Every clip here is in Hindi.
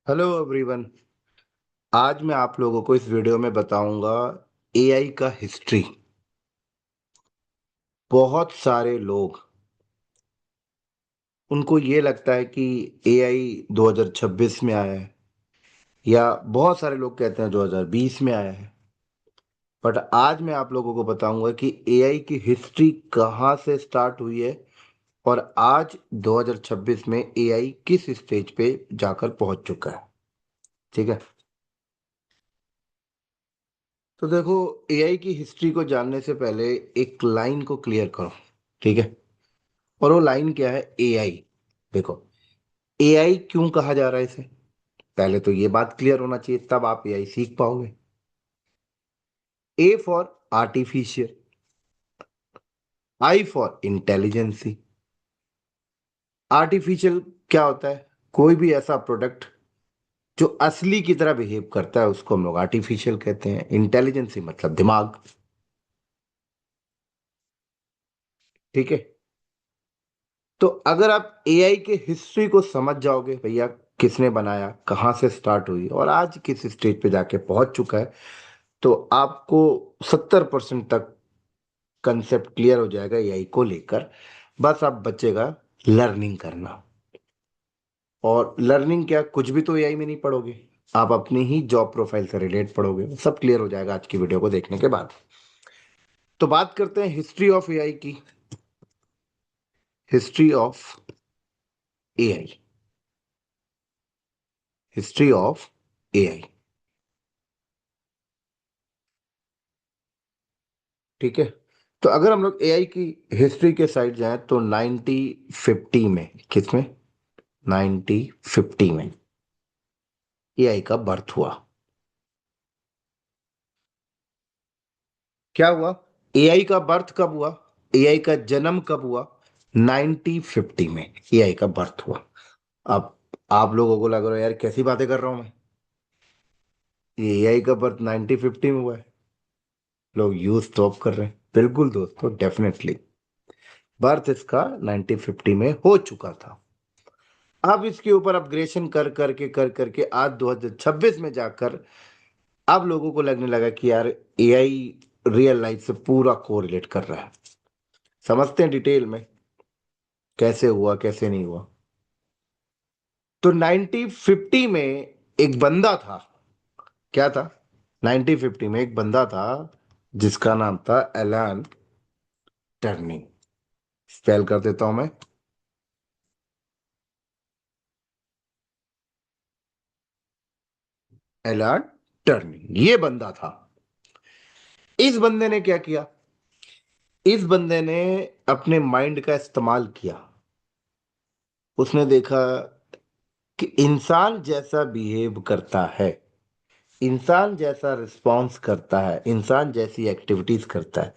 Hello everyone. आज मैं आप लोगों को इस वीडियो में बताऊंगा एआई का हिस्ट्री। बहुत सारे लोग उनको ये लगता है कि एआई 2026 में आया है, या बहुत सारे लोग कहते हैं 2020 में आया है। बट आज मैं आप लोगों को बताऊंगा कि एआई की हिस्ट्री कहाँ से स्टार्ट हुई है और आज 2026 में एआई किस स्टेज पे जाकर पहुंच चुका है। ठीक है। तो देखो, एआई की हिस्ट्री को जानने से पहले एक लाइन को क्लियर करो। ठीक है। और वो लाइन क्या है? एआई। देखो, एआई क्यों कहा जा रहा है इसे, पहले तो ये बात क्लियर होना चाहिए, तब आप एआई सीख पाओगे। A for artificial, I for intelligency. Artificial क्या होता है? कोई भी ऐसा प्रोडक्ट जो असली की तरह बिहेव करता है उसको हम लोग आर्टिफिशियल कहते हैं। इंटेलिजेंसी मतलब दिमाग। ठीक है। तो अगर आप एआई के हिस्ट्री को समझ जाओगे, भैया किसने बनाया, कहाँ से स्टार्ट हुई और आज किस स्टेज पे जाके पहुंच चुका है, तो आपको 70% तक कंसेप्ट क्लियर हो जाएगा एआई को लेकर। बस अब बचेगा लर्निंग करना। और लर्निंग क्या, कुछ भी तो एआई में नहीं पढ़ोगे, आप अपनी ही जॉब प्रोफाइल से रिलेट पढ़ोगे। सब क्लियर हो जाएगा आज की वीडियो को देखने के बाद। तो बात करते हैं हिस्ट्री ऑफ एआई की। History of AI. History of AI. ठीक है। तो अगर हम लोग एआई की हिस्ट्री के साइड जाएं तो 1950 में, किसमें? 1950 में एआई का बर्थ हुआ। क्या हुआ? एआई का बर्थ कब हुआ? एआई का जन्म कब हुआ? 1950 में एआई का बर्थ हुआ। अब आप लोगों को लग रहा है यार कैसी बातें कर रहा हूं मैं, ये एआई का बर्थ 1950 में हुआ है, लोग यूज तो अब कर रहे हैं। बिल्कुल दोस्तों, डेफिनेटली बर्थ इसका 1950 में हो चुका था। अब इसके ऊपर अपग्रेडेशन कर करके आज 2026 में जाकर अब लोगों को लगने लगा कि यार एआई रियल लाइफ से पूरा कोरिलेट कर रहा है। समझते हैं डिटेल में कैसे हुआ कैसे नहीं हुआ। तो 1950 में एक बंदा था। क्या था? 1950 में एक बंदा था जिसका नाम था एलन टर्निंग। स्पेल कर देता हूं मैं। एलन टर्निंग ये बंदा था। इस बंदे ने क्या किया? इस बंदे ने अपने माइंड का इस्तेमाल किया। उसने देखा कि इंसान जैसा बिहेव करता है, इंसान जैसा रिस्पॉन्स करता है, इंसान जैसी एक्टिविटीज करता है,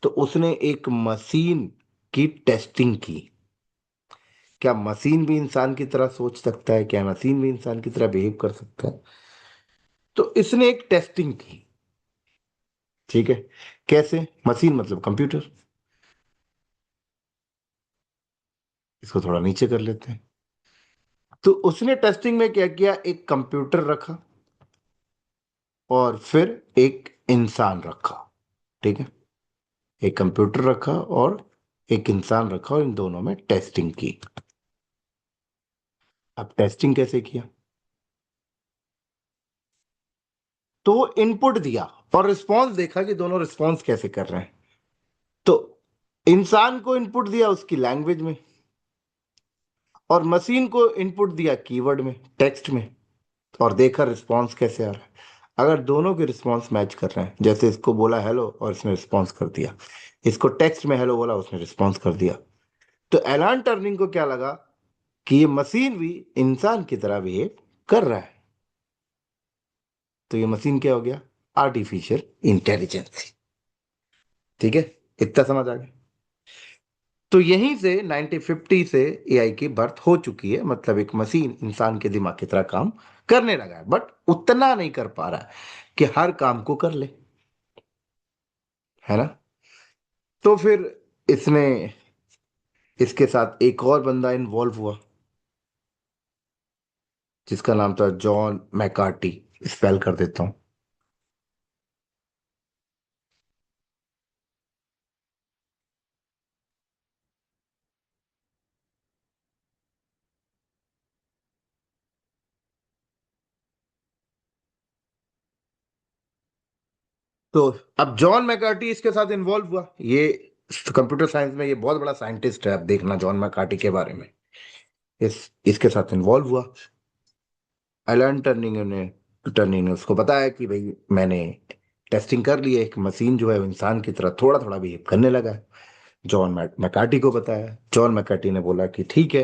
तो उसने एक मशीन की टेस्टिंग की। क्या मशीन भी इंसान की तरह सोच सकता है? क्या मशीन भी इंसान की तरह बिहेव कर सकता है? तो इसने एक टेस्टिंग की। ठीक है। कैसे? मशीन मतलब कंप्यूटर। इसको थोड़ा नीचे कर लेते हैं। तो उसने टेस्टिंग में क्या किया, एक कंप्यूटर रखा और फिर एक इंसान रखा। ठीक है। एक कंप्यूटर रखा और एक इंसान रखा और इन दोनों में टेस्टिंग की। अब टेस्टिंग कैसे किया? तो वो इनपुट दिया और रिस्पॉन्स देखा कि दोनों रिस्पॉन्स कैसे कर रहे हैं। तो इंसान को इनपुट दिया उसकी लैंग्वेज में और मशीन को इनपुट दिया कीवर्ड में, टेक्स्ट में, और देखा रिस्पॉन्स कैसे आ रहा है। अगर दोनों के रिस्पॉन्स मैच कर रहे हैं, जैसे इसको बोला हेलो और इसने रिस्पॉन्स कर दिया, इसको टेक्स्ट में हेलो बोला उसने रिस्पॉन्स कर दिया, तो एलान टर्निंग को क्या लगा कि ये मशीन भी इंसान की तरह बिहेव कर रहा है। तो ये मशीन क्या हो गया? Artificial intelligence. ठीक है। इतना समझ आ गया। तो यहीं से 1950 से एआई की बर्थ हो चुकी है, मतलब एक मशीन इंसान के दिमाग की तरह काम करने लगा है, बट उतना नहीं कर पा रहा है कि हर काम को कर ले। है ना? तो फिर इसने इसके साथ एक और बंदा इन्वॉल्व हुआ जिसका नाम था जॉन मैकार्टी। स्पेल कर देता हूँ। तो अब जॉन मैकार्टी इसके साथ इन्वॉल्व हुआ। ये कंप्यूटर साइंस में ये बहुत बड़ा साइंटिस्ट है। अब देखना जॉन मैकार्टी के बारे में। इसके साथ इन्वॉल्व हुआ। एलन टर्निंग ने उसको बताया कि भाई मैंने टेस्टिंग कर ली है, एक मशीन जो है वो इंसान की तरह थोड़ा थोड़ा बिहेव करने लगा है। जॉन मैकार्टी को बताया। जॉन मैकार्टी ने बोला कि ठीक है,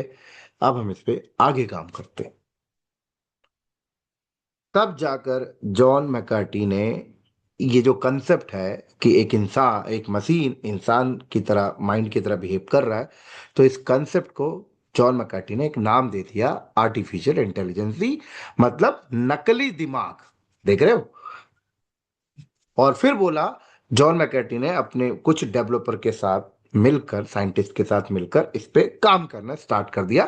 अब हम इस पे आगे काम करते हैं। तब जाकर जॉन मैकार्टी ने ये जो कंसेप्ट है कि एक इंसान, एक मशीन इंसान की तरह, माइंड की तरह बिहेव कर रहा है, तो इस कंसेप्ट को जॉन मैकार्टी ने एक नाम दे दिया, आर्टिफिशियल इंटेलिजेंसी, मतलब नकली दिमाग। देख रहे हो। और फिर बोला, जॉन मैकार्टी ने अपने कुछ डेवलपर के साथ मिलकर, साइंटिस्ट के साथ मिलकर इस पे काम करना स्टार्ट कर दिया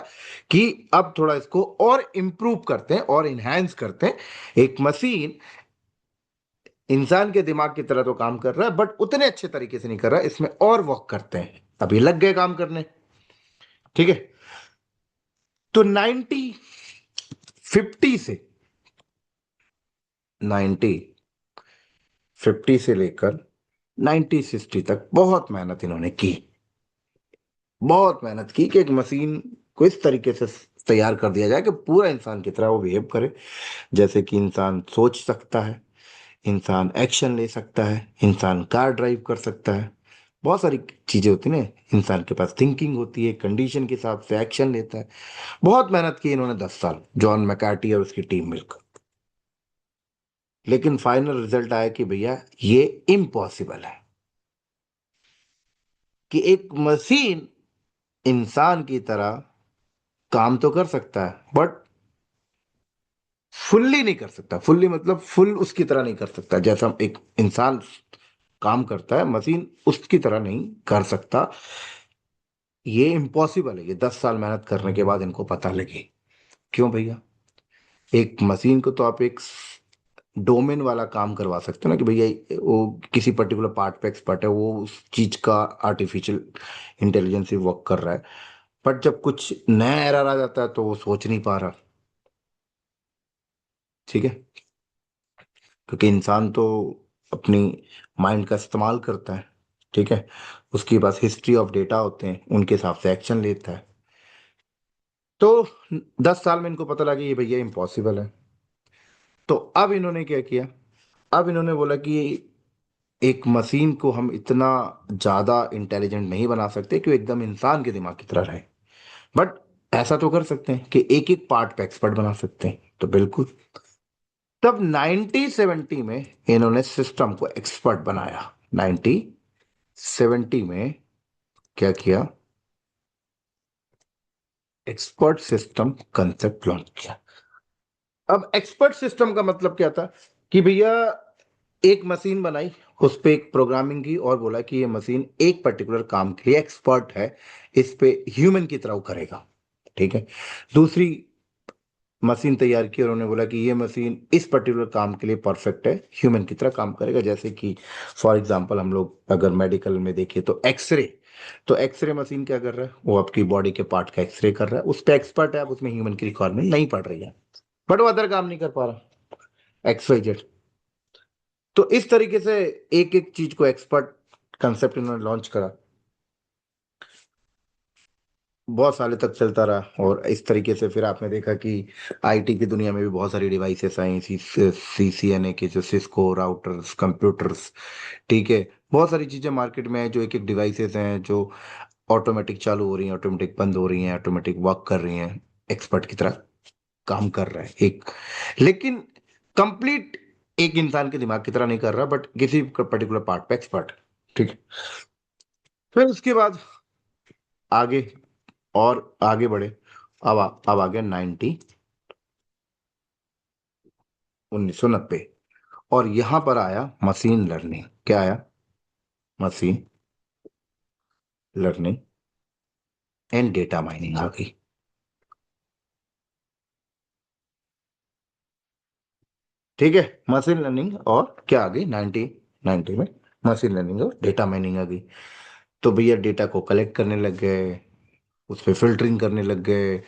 कि अब थोड़ा इसको और इम्प्रूव करते हैं और इनहेंस करते हैं। एक मशीन इंसान के दिमाग की तरह तो काम कर रहा है, बट उतने अच्छे तरीके से नहीं कर रहा है, इसमें और वर्क करते हैं। अभी लग गए काम करने। ठीक है। तो 1950 से 1950 से लेकर 1960 तक बहुत मेहनत इन्होंने की। बहुत मेहनत की कि एक मशीन को इस तरीके से तैयार कर दिया जाए कि पूरा इंसान की तरह वो बिहेव करे। जैसे कि इंसान सोच सकता है, इंसान एक्शन ले सकता है, इंसान कार ड्राइव कर सकता है। बहुत सारी चीजें होती हैं ना। इंसान के पास थिंकिंग होती है, कंडीशन के हिसाब से एक्शन लेता है। बहुत मेहनत की इन्होंने 10 साल, जॉन मैकार्टी और उसकी टीम मिलकर। लेकिन फाइनल रिजल्ट आया कि भैया ये इम्पॉसिबल है कि एक मशीन इंसान की तरह काम तो कर सकता है, बट फुल्ली नहीं कर सकता। फुल्ली मतलब फुल उसकी तरह नहीं कर सकता। जैसा एक इंसान काम करता है, मशीन उसकी तरह नहीं कर सकता। ये इम्पॉसिबल है। ये 10 साल मेहनत करने के बाद इनको पता लगे। क्यों भैया? एक मशीन को तो आप एक डोमेन वाला काम करवा सकते हो ना, कि भैया वो किसी पर्टिकुलर पार्ट पे एक्सपर्ट है, वो उस चीज का आर्टिफिशियल इंटेलिजेंस वर्क कर रहा है। बट जब कुछ नया एरर आ जाता है तो वो सोच नहीं पा रहा। ठीक है। क्योंकि इंसान तो अपनी माइंड का इस्तेमाल करता है। ठीक है। उसके पास हिस्ट्री ऑफ डेटा होते हैं, उनके हिसाब से एक्शन लेता है। तो 10 साल में इनको पता लगा कि ये भैया इम्पॉसिबल है। तो अब इन्होंने क्या किया? अब इन्होंने बोला कि एक मशीन को हम इतना ज्यादा इंटेलिजेंट नहीं बना सकते कि वो एकदम इंसान के दिमाग की तरह रहे, बट ऐसा तो कर सकते हैं कि एक एक पार्ट पे एक्सपर्ट बना सकते हैं। तो बिल्कुल। तब 1970 में इन्होंने सिस्टम को एक्सपर्ट बनाया। 1970 में क्या किया? एक्सपर्ट सिस्टम कंसेप्ट लॉन्च किया। अब एक्सपर्ट सिस्टम का मतलब क्या था? कि भैया एक मशीन बनाई, उस पे एक प्रोग्रामिंग की और बोला कि ये मशीन एक पर्टिकुलर काम के लिए एक्सपर्ट है, इस पे ह्यूमन की तरह वो करेगा। ठीक है। दूसरी मशीन तैयार की और उन्होंने बोला कि ये मशीन इस पर्टिकुलर काम के लिए परफेक्ट है, ह्यूमन की तरह काम करेगा। जैसे कि फॉर एग्जांपल हम लोग अगर मेडिकल में देखें तो एक्सरे। तो एक्सरे मशीन क्या कर रहा है? वो आपकी बॉडी के पार्ट का एक्सरे कर रहा है, उस पर एक्सपर्ट है। आप उसमें ह्यूमन की रिक्वायरमेंट नहीं पड़ रही है, बट वो अदर काम नहीं कर पा रहा। X Y Z. तो इस तरीके से एक एक चीज को एक्सपर्ट कंसेप्ट इन्होंने लॉन्च करा। बहुत सालों तक चलता रहा। और इस तरीके से फिर आपने देखा कि आईटी की दुनिया में भी बहुत सारी डिवाइसेस आई, सीसीएनए के जो सिस्को राउटर्स, कंप्यूटर्स। ठीक है। बहुत सारी चीजें मार्केट में है, जो एक एक डिवाइसेस हैं जो ऑटोमेटिक चालू हो रही हैं, ऑटोमेटिक बंद हो रही हैं, ऑटोमेटिक वर्क कर रही हैं, एक्सपर्ट की तरह काम कर रहा है एक। लेकिन कंप्लीट एक इंसान के दिमाग की तरह नहीं कर रहा, बट किसी पर्टिकुलर पार्ट पे एक्सपर्ट। ठीक है। फिर उसके बाद आगे और आगे बढ़े। अब आ गया 1990। और यहां पर आया मशीन लर्निंग। क्या आया? Machine learning and data mining आ गई। ठीक है, मशीन लर्निंग और क्या आ गई 1990 में, मशीन लर्निंग और डेटा माइनिंग आ गई। तो भैया डेटा को कलेक्ट करने लग गए, उस पर फिल्टरिंग करने लग गए।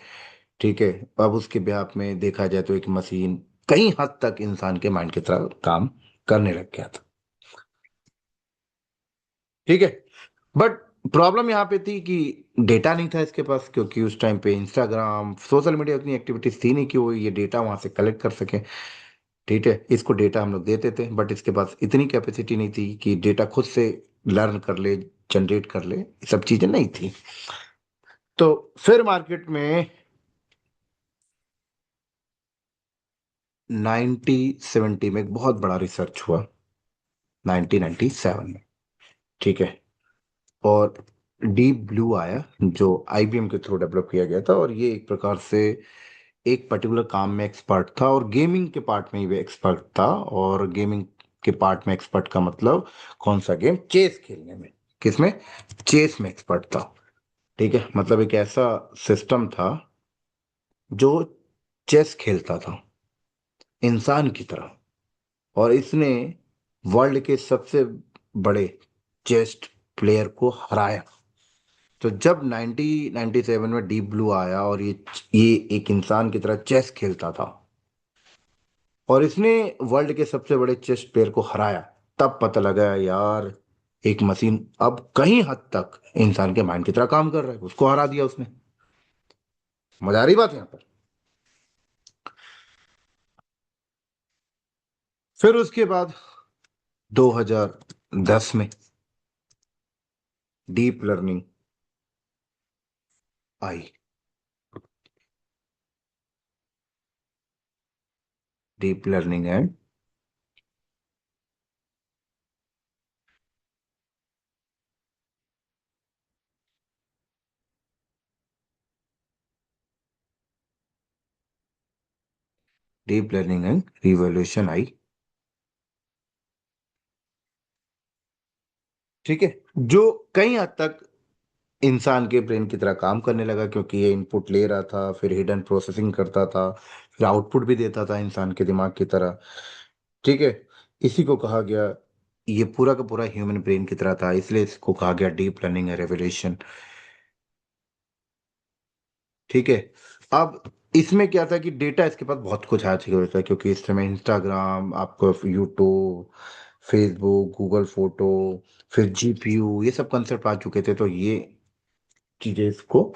ठीक है, अब उसके ब्याप में देखा जाए तो एक मशीन कई हद तक इंसान के माइंड की तरह काम करने लग गया था। ठीक है, बट प्रॉब्लम यहाँ पे थी कि डेटा नहीं था इसके पास, क्योंकि उस टाइम पे इंस्टाग्राम सोशल मीडिया उतनी एक्टिविटीज थी नहीं कि वो ये डेटा वहां से कलेक्ट कर सके। ठीक है, इसको डेटा हम लोग देते थे, बट इसके पास इतनी कैपेसिटी नहीं थी कि डेटा खुद से लर्न कर ले, जनरेट कर ले, ये सब चीजें नहीं थी। तो फिर मार्केट में 1970 में एक बहुत बड़ा रिसर्च हुआ, 1997 में। ठीक है, और डीप ब्लू आया, जो आईबीएम के थ्रू डेवलप किया गया था, और ये एक प्रकार से एक पर्टिकुलर काम में एक्सपर्ट था, और गेमिंग के पार्ट में ही वो एक्सपर्ट था। और गेमिंग के पार्ट में एक्सपर्ट का मतलब कौन सा गेम, चेस खेलने में। किसमें, चेस में एक्सपर्ट था। ठीक है, मतलब एक ऐसा सिस्टम था जो चेस खेलता था इंसान की तरह, और इसने वर्ल्ड के सबसे बड़े चेस प्लेयर को हराया। तो जब 1997 में डीप ब्लू आया और ये एक इंसान की तरह चेस खेलता था और इसने वर्ल्ड के सबसे बड़े चेस प्लेयर को हराया, तब पता लगा यार एक मशीन अब कहीं हद तक इंसान के माइंड की तरह काम कर रहा है, उसको हरा दिया उसने। मजा आ रही बात यहाँ पर। फिर उसके बाद 2010 में डीप लर्निंग आई। Deep learning and deep learning and revolution आई। ठीक है, जो कई हद तक इंसान के ब्रेन की तरह काम करने लगा, क्योंकि ये इनपुट ले रहा था, फिर हिडन प्रोसेसिंग करता था, फिर आउटपुट भी देता था इंसान के दिमाग की तरह। ठीक है, इसी को कहा गया, ये पूरा का पूरा ह्यूमन ब्रेन की तरह था, इसलिए इसको कहा गया डीप लर्निंग रेवोल्यूशन। ठीक है, अब इसमें क्या था कि डेटा इसके पास बहुत कुछ आ चुका होता है, क्योंकि इस समय इंस्टाग्राम, आपको यूट्यूब, फेसबुक, गूगल फोटो, फिर जीपीयू, ये सब कंसेप्ट आ चुके थे। तो ये चीजें इसको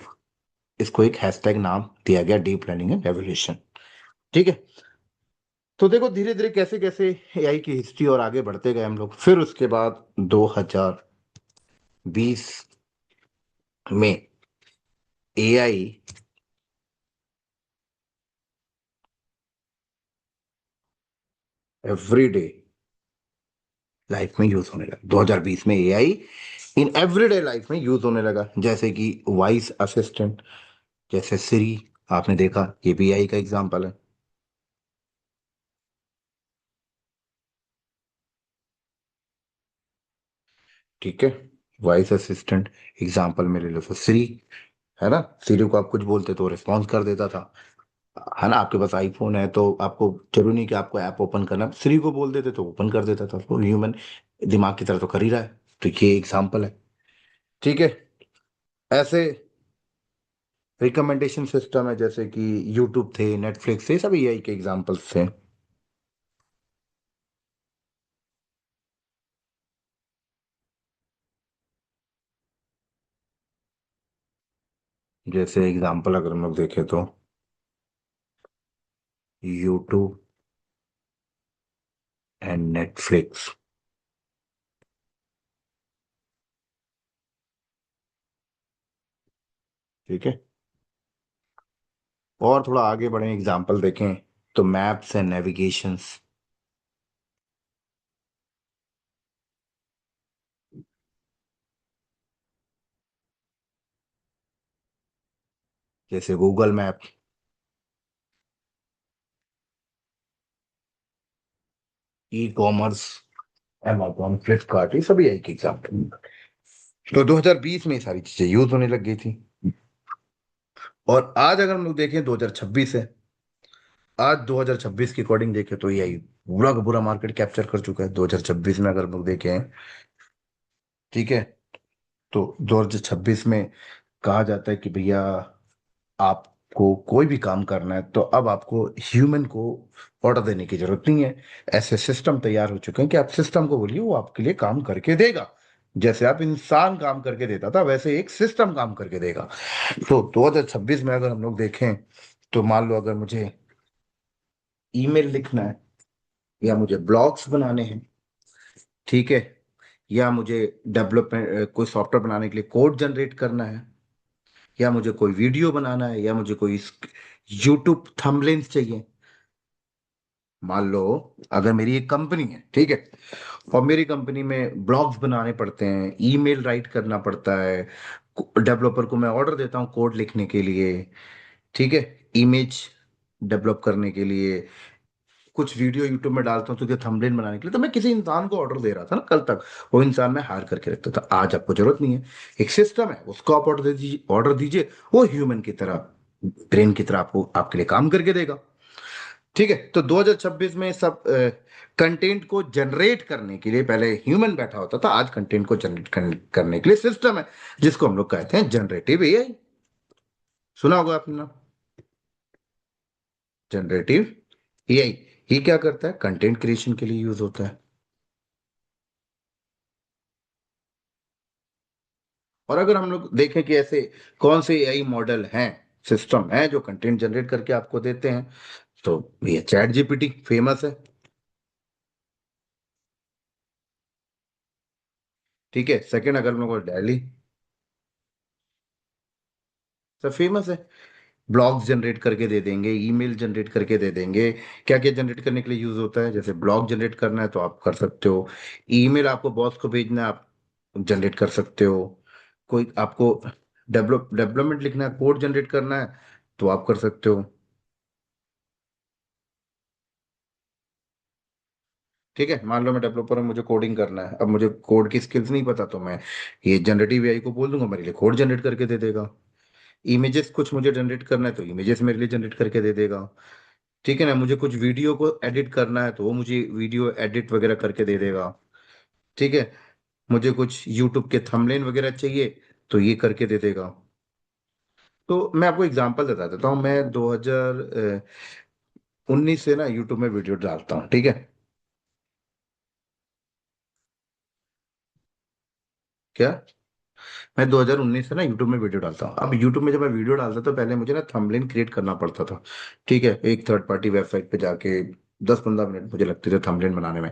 इसको एक हैशटैग नाम दिया गया, डीप लर्निंग एंड रेवोल्यूशन। ठीक है, तो देखो धीरे धीरे कैसे कैसे एआई की हिस्ट्री और आगे बढ़ते गए हम लोग। फिर उसके बाद 2020 में एआई एवरीडे लाइफ में यूज होने लगा। 2020 में एआई इन एवरीडे लाइफ में यूज होने लगा, जैसे कि वॉइस असिस्टेंट, जैसे सिरी, आपने देखा ये भी एआई का एग्जांपल है। ठीक है, वॉइस असिस्टेंट एग्जांपल में ले लो तो सिरी, है ना। सिरी को आप कुछ बोलते तो रिस्पॉन्स कर देता था, है ना। आपके पास आईफोन है तो आपको जरूरी नहीं कि आपको ऐप ओपन करना, सिरी को बोल देते तो ओपन कर देता था, तो ह्यूमन दिमाग की तरह तो कर ही रहा है। तो ये एग्जांपल है। ठीक है, ऐसे रिकमेंडेशन सिस्टम है, जैसे कि यूट्यूब थे, नेटफ्लिक्स थे, सभी यही के एग्जांपल्स थे। जैसे एग्जांपल अगर हम लोग देखें तो यूट्यूब एंड नेटफ्लिक्स। ठीक है, और थोड़ा आगे बढ़े एग्जांपल देखें तो मैप्स एंड नेविगेशंस, जैसे Google map, e commerce, Amazon, Flipkart, ये सभी एक एग्जांपल। तो 2020 में ये सारी चीजें यूज होने लग गई थी। और आज अगर हम लोग देखें 2026 है, आज 2026 की अकॉर्डिंग देखे तो एआई बुरा का बुरा मार्केट कैप्चर कर चुका है 2026 में, अगर हम लोग देखें। ठीक है। तो 2026 में कहा जाता है कि भैया आपको कोई भी काम करना है तो अब आपको ह्यूमन को ऑर्डर देने की जरूरत नहीं है। ऐसे सिस्टम तैयार हो चुके हैं कि आप सिस्टम को बोलिए, वो आपके लिए काम करके देगा। जैसे आप इंसान काम करके देता था, वैसे एक सिस्टम काम करके देगा। तो 2026 में अगर हम लोग देखें, तो मान लो अगर मुझे ईमेल लिखना है, या मुझे ब्लॉग्स बनाने हैं, ठीक है, या मुझे डेवलपमेंट कोई सॉफ्टवेयर बनाने के लिए कोड जनरेट करना है, या मुझे कोई वीडियो बनाना है, या मुझे कोई यूट्यूब थंबनेल्स चाहिए। मान लो अगर मेरी एक कंपनी है, ठीक है, और मेरी कंपनी में ब्लॉग्स बनाने पड़ते हैं, ईमेल राइट करना पड़ता है, डेवलपर को मैं ऑर्डर देता हूँ कोड लिखने के लिए, ठीक है, इमेज डेवलप करने के लिए, कुछ वीडियो यूट्यूब में डालता हूँ तो थंबनेल बनाने के लिए, तो मैं किसी इंसान को ऑर्डर दे रहा था ना कल तक। वो इंसान मैं हायर करके रखता था। आज आपको जरूरत नहीं है, एक सिस्टम है, उसको आप ऑर्डर दे दीजिए, ऑर्डर दीजिए, वो ह्यूमन की तरह, ब्रेन की तरह आपको आपके लिए काम करके देगा। ठीक है। तो 2026 में सब कंटेंट को जनरेट करने के लिए पहले ह्यूमन बैठा होता था, आज कंटेंट को जनरेट करने के लिए सिस्टम है, जिसको हम लोग कहते हैं जनरेटिव एआई। सुना होगा आपने ना, जनरेटिव एआई। ये क्या करता है? कंटेंट क्रिएशन के लिए यूज होता है। और अगर हम लोग देखें कि ऐसे कौन से एआई मॉडल हैं, सिस्टम हैं जो कंटेंट जनरेट करके आपको देते हैं, तो ये चैट जीपीटी फेमस है। ठीक है। सेकंड अगर हम लोग डेली, सब फेमस है। ब्लॉग्स जनरेट करके दे देंगे, ईमेल जनरेट करके दे देंगे। क्या क्या जनरेट करने के लिए यूज होता है? जैसे ब्लॉग जनरेट करना है तो आप कर सकते हो, ईमेल आपको बॉस को भेजना है, आप जनरेट कर सकते हो, कोई आपको डेवलपमेंट लिखना है, कोड जनरेट करना है, तो आप कर सकते हो। ठीक है। मान लो मैं डेवलपर हूँ, मुझे कोडिंग करना है, अब मुझे कोड की स्किल्स नहीं पता, तो मैं ये जनरेटिव एआई को बोल दूंगा, मेरे लिए कोड जनरेट करके दे देगा। इमेजेस कुछ मुझे जनरेट करना है तो इमेजेस मेरे लिए जनरेट करके दे देगा। ठीक है ना, मुझे कुछ वीडियो को एडिट करना है तो वो मुझे वीडियो एडिट वगैरह करके दे देगा। ठीक है। मुझे कुछ यूट्यूब के थंबनेल वगैरह चाहिए तो ये करके दे देगा। तो मैं आपको एग्जांपल बता देता हूँ, मैं 2019 से ना यूट्यूब में वीडियो डालता हूँ। ठीक है। क्या? मैं 2019 से ना यूट्यूब में वीडियो डालता हूँ। अब यूट्यूब में जब मैं वीडियो डालता तो पहले मुझे ना थंबनेल क्रिएट करना पड़ता था। ठीक है। एक थर्ड पार्टी वेबसाइट पे जाके 10-15 मिनट मुझे लगते थे थंबनेल बनाने में।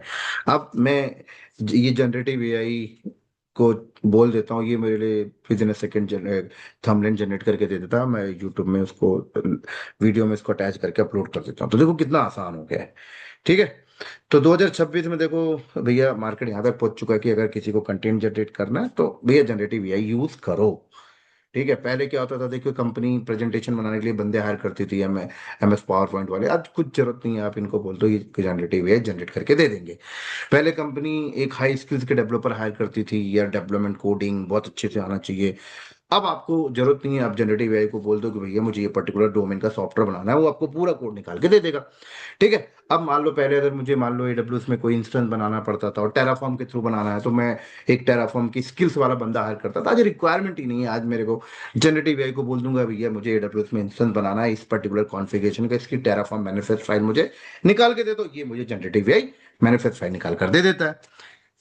अब मैं ये जनरेटिव एआई को बोल देता हूँ, ये मेरे लिए with in second thumbnail generate करके दे देता है, मैं यूट्यूब में उसको वीडियो में इसको अटैच करके अपलोड कर देता हूँ। तो देखो कितना आसान हो गया है। ठीक है। तो 2026 में देखो भैया, मार्केट यहाँ तक पहुंच चुका है कि अगर किसी को कंटेंट जनरेट करना है तो भैया जनरेटिव एआई यूज करो। ठीक है। पहले क्या होता था, देखो कंपनी प्रेजेंटेशन बनाने के लिए बंदे हायर करती थी, एम एस पावर पॉइंट वाले। आज कुछ जरूरत नहीं है, आप इनको बोल दो, ये जनरेटिव एआई जनरेट करके दे देंगे। पहले कंपनी एक हाई स्किल्स के डेवलपर हायर करती थी, या डेवलपमेंट कोडिंग बहुत अच्छे से आना चाहिए। अब आपको जरूरत नहीं है, आप जनरेटिव एआई को बोल दो कि भैया मुझे ये पर्टिकुलर डोमेन का सॉफ्टवेयर बनाना है, वो आपको पूरा कोड निकाल के दे देगा। ठीक है। अब मान लो पहले अगर मुझे मान लो एडब्ल्यूएस में कोई इंस्टेंस बनाना पड़ता था और टेराफॉर्म के थ्रू बनाना है, तो मैं एक टेराफॉर्म की स्किल्स वाला बंदा हायर करता था। आज रिक्वायरमेंट ही नहीं है, आज मेरे को जनरेटिव एआई को बोल दूंगा भैया मुझे एडब्ल्यूएस में इंस्टेंस बनाना है, इस पर्टिकुलर कॉन्फ़िगरेशन का, इसकी टेराफॉर्म मैनिफेस्ट फाइल मुझे निकाल के दे दो, ये मुझे जनरेटिव एआई मैनिफेस्ट फाइल निकाल कर दे देता है।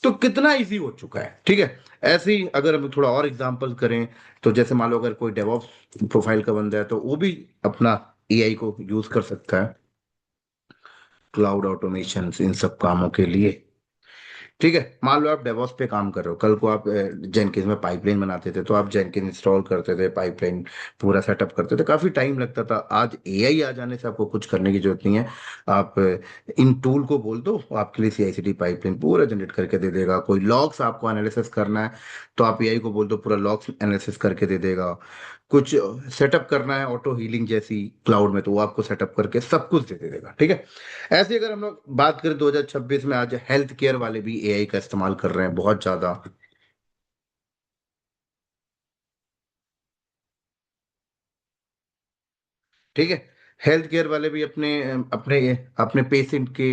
तो कितना इजी हो चुका है। ठीक है। ऐसे ही अगर हम थोड़ा और एग्जांपल करें, तो जैसे मान लो अगर कोई डेवऑप्स प्रोफाइल का बंदा है तो वो भी अपना एआई को यूज कर सकता है, क्लाउड ऑटोमेशन इन सब कामों के लिए। ठीक है। मान लो आप डेवॉप्स पे काम कर रहे हो, कल को आप जेनकिंस में पाइपलाइन बनाते थे, तो आप जेनकिंस इंस्टॉल करते थे, पाइपलाइन पूरा सेटअप करते थे, काफी टाइम लगता था। आज एआई आ जाने से आपको कुछ करने की जरूरत नहीं है। आप इन टूल को बोल दो, वो आपके लिए सीआईसीडी पाइपलाइन पूरा जनरेट करके दे देगा। कोई लॉग्स आपको एनालिसिस करना है तो आप एआई को बोल दो, पूरा लॉग्स एनालिसिस करके दे देगा। कुछ सेटअप करना है ऑटो हीलिंग जैसी क्लाउड में, तो वो आपको सेटअप करके सब कुछ दे देगा। ठीक है। ऐसे अगर हम लोग बात करें 2026 में, आज हेल्थ केयर वाले भी एआई का इस्तेमाल कर रहे हैं बहुत ज्यादा। ठीक है। हेल्थ केयर वाले भी अपने अपने अपने पेशेंट के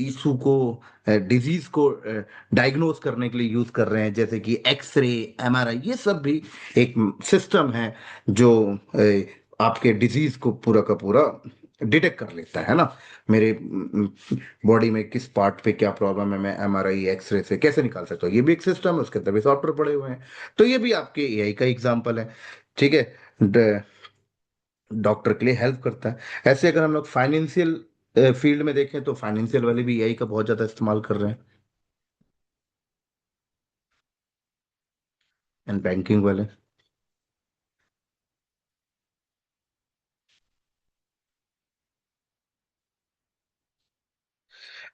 इशू को, डिजीज को डायग्नोज करने के लिए यूज कर रहे हैं, जैसे कि एक्सरे, एमआरआई, ये सब भी एक सिस्टम है जो आपके डिजीज को पूरा का पूरा डिटेक्ट कर लेता है ना। मेरे बॉडी में किस पार्ट पे क्या प्रॉब्लम है, मैं एमआरआई एक्सरे से कैसे निकाल सकता हूँ, ये भी एक सिस्टम है, उसके अंदर भी सॉफ्टवेयर पड़े हुए हैं। तो ये भी आपके एआई का एग्जांपल है। ठीक है, डॉक्टर के लिए हेल्प करता है। ऐसे अगर हम लोग फाइनेंशियल फील्ड में देखें तो फाइनेंशियल वाले भी एआई का बहुत ज्यादा इस्तेमाल कर रहे हैं, एंड बैंकिंग वाले।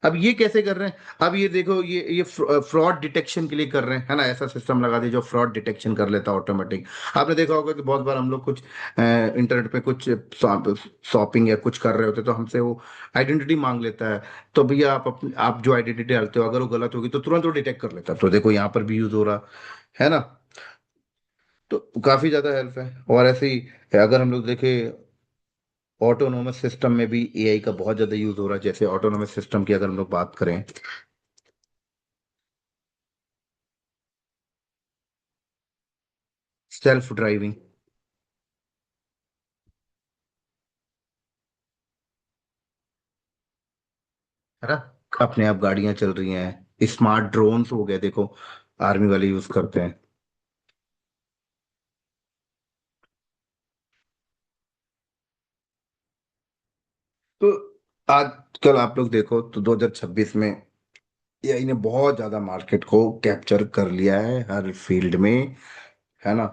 अब ये कैसे कर रहे हैं? अब ये देखो, ये फ्रॉड डिटेक्शन के लिए कर रहे हैं, है ना। ऐसा सिस्टम लगा दिया जो फ्रॉड डिटेक्शन कर लेता है ऑटोमेटिक। आपने देखा होगा कि बहुत बार हम लोग कुछ इंटरनेट पे कुछ शॉपिंग या कुछ कर रहे होते तो हमसे वो आइडेंटिटी मांग लेता है। तो भैया आप जो आइडेंटिटी डालते हो अगर वो गलत होगी तो तुरंत वो डिटेक्ट कर लेता है। तो देखो यहाँ पर भी यूज हो रहा है ना। तो काफी ज्यादा हेल्प है। और ऐसे ही अगर हम लोग देखें, ऑटोनोमस सिस्टम में भी एआई का बहुत ज्यादा यूज हो रहा है। जैसे ऑटोनोमस सिस्टम की अगर हम लोग बात करें, सेल्फ ड्राइविंग, है ना, अपने आप गाड़ियां चल रही हैं, स्मार्ट ड्रोन्स हो गए देखो, आर्मी वाले यूज करते हैं। तो आजकल आप लोग देखो तो 2026 में एआई ने बहुत ज्यादा मार्केट को कैप्चर कर लिया है हर फील्ड में, है ना।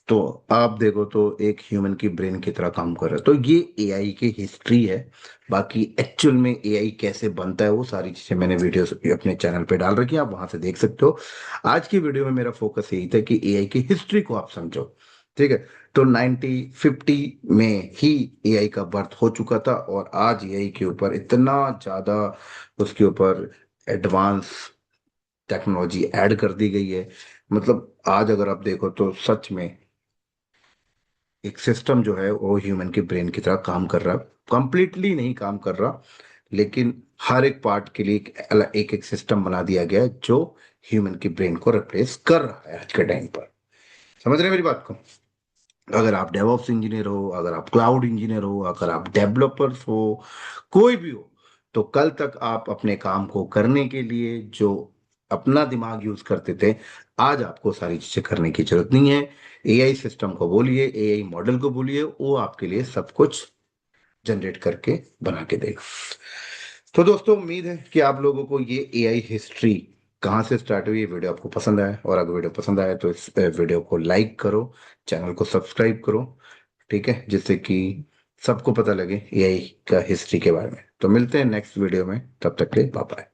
तो आप देखो तो एक ह्यूमन की ब्रेन की तरह काम कर रहा है। तो ये एआई की हिस्ट्री है। बाकी एक्चुअल में एआई कैसे बनता है वो सारी चीजें मैंने वीडियोस अपने चैनल पे डाल रखी है, आप वहां से देख सकते हो। आज की वीडियो में मेरा फोकस यही था कि एआई की हिस्ट्री को आप समझो। ठीक है। तो 1950 में ही एआई का बर्थ हो चुका था, और आज एआई के ऊपर इतना ज्यादा उसके ऊपर एडवांस टेक्नोलॉजी ऐड कर दी गई है। मतलब आज अगर आप देखो तो सच में एक सिस्टम जो है वो ह्यूमन के ब्रेन की तरह काम कर रहा है। कंप्लीटली नहीं काम कर रहा, लेकिन हर एक पार्ट के लिए एक एक सिस्टम बना दिया गया है जो ह्यूमन की ब्रेन को रिप्लेस कर रहा है आज के टाइम पर। समझ रहे हैं मेरी बात को? अगर आप डेवऑप्स इंजीनियर हो, अगर आप क्लाउड इंजीनियर हो, अगर आप डेवलपर्स हो, कोई भी हो, तो कल तक आप अपने काम को करने के लिए जो अपना दिमाग यूज करते थे, आज आपको सारी चीजें करने की जरूरत नहीं है। एआई सिस्टम को बोलिए, एआई मॉडल को बोलिए, वो आपके लिए सब कुछ जनरेट करके बना के देगा। तो दोस्तों, उम्मीद है कि आप लोगों को ये एआई हिस्ट्री कहाँ से स्टार्ट हुई, ये वीडियो आपको पसंद आया। और अगर वीडियो पसंद आया तो इस वीडियो को लाइक करो, चैनल को सब्सक्राइब करो। ठीक है, जिससे कि सबको पता लगे एआई का हिस्ट्री के बारे में। तो मिलते हैं नेक्स्ट वीडियो में, तब तक के बाय बाय।